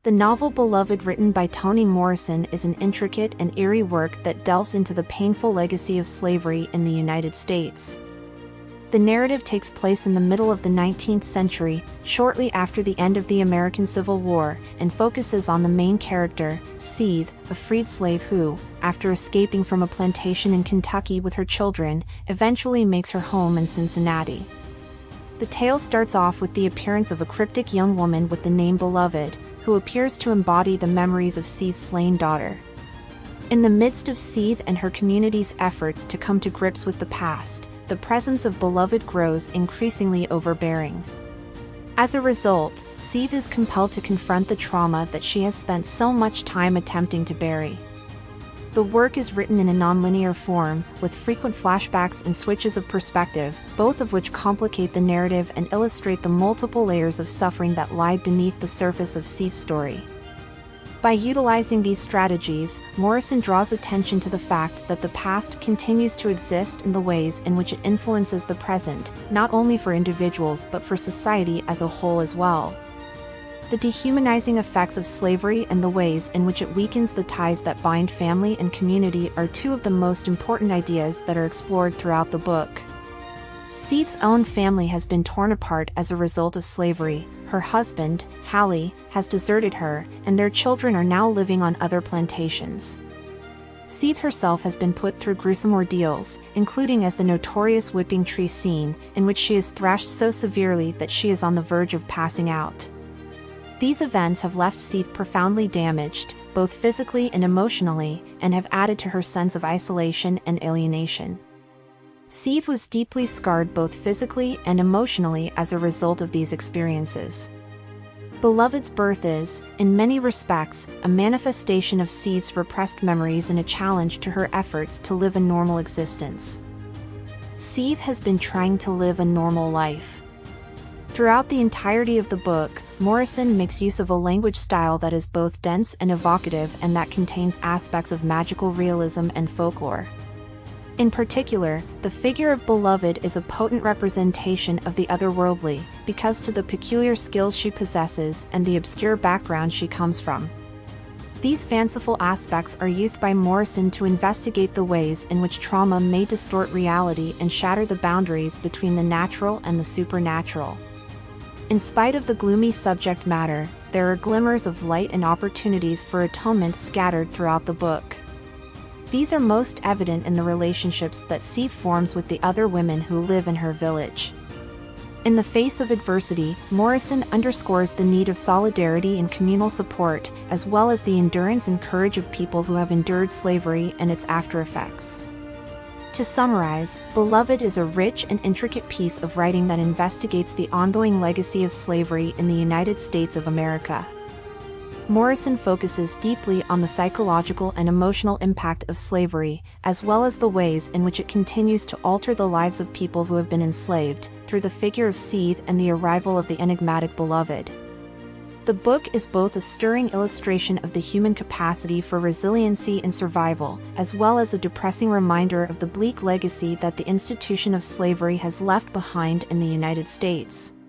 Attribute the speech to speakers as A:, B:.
A: The novel Beloved, written by Toni Morrison, is an intricate and eerie work that delves into the painful legacy of slavery in the United States. The narrative takes place in the middle of the 19th century, shortly after the end of the American Civil War, and focuses on the main character, Sethe, a freed slave who, after escaping from a plantation in Kentucky with her children, eventually makes her home in Cincinnati. The tale starts off with the appearance of a cryptic young woman with the name Beloved, who appears to embody the memories of Sethe's slain daughter. In the midst of Sethe and her community's efforts to come to grips with the past, the presence of Beloved grows increasingly overbearing. As a result, Sethe is compelled to confront the trauma that she has spent so much time attempting to bury. The work is written in a nonlinear form, with frequent flashbacks and switches of perspective, both of which complicate the narrative and illustrate the multiple layers of suffering that lie beneath the surface of Sethe's story. By utilizing these strategies, Morrison draws attention to the fact that the past continues to exist in the ways in which it influences the present, not only for individuals but for society as a whole as well. The dehumanizing effects of slavery and the ways in which it weakens the ties that bind family and community are two of the most important ideas that are explored throughout the book. Sethe's own family has been torn apart as a result of slavery. Her husband, Hallie, has deserted her, and their children are now living on other plantations. Sethe herself has been put through gruesome ordeals, including as the notorious whipping tree scene, in which she is thrashed so severely that she is on the verge of passing out. These events have left Sethe profoundly damaged, both physically and emotionally, and have added to her sense of isolation and alienation. Sethe was deeply scarred both physically and emotionally as a result of these experiences. Beloved's birth is, in many respects, a manifestation of Sethe's repressed memories and a challenge to her efforts to live a normal existence. Sethe has been trying to live a normal life. Throughout the entirety of the book, Morrison makes use of a language style that is both dense and evocative and that contains aspects of magical realism and folklore. In particular, the figure of Beloved is a potent representation of the otherworldly, because to the peculiar skills she possesses and the obscure background she comes from. These fanciful aspects are used by Morrison to investigate the ways in which trauma may distort reality and shatter the boundaries between the natural and the supernatural. In spite of the gloomy subject matter, there are glimmers of light and opportunities for atonement scattered throughout the book. These are most evident in the relationships that Sethe forms with the other women who live in her village. In the face of adversity, Morrison underscores the need of solidarity and communal support, as well as the endurance and courage of people who have endured slavery and its after-effects. To summarize, Beloved is a rich and intricate piece of writing that investigates the ongoing legacy of slavery in the United States of America. Morrison focuses deeply on the psychological and emotional impact of slavery, as well as the ways in which it continues to alter the lives of people who have been enslaved, through the figure of Sethe and the arrival of the enigmatic Beloved. The book is both a stirring illustration of the human capacity for resiliency and survival, as well as a depressing reminder of the bleak legacy that the institution of slavery has left behind in the United States.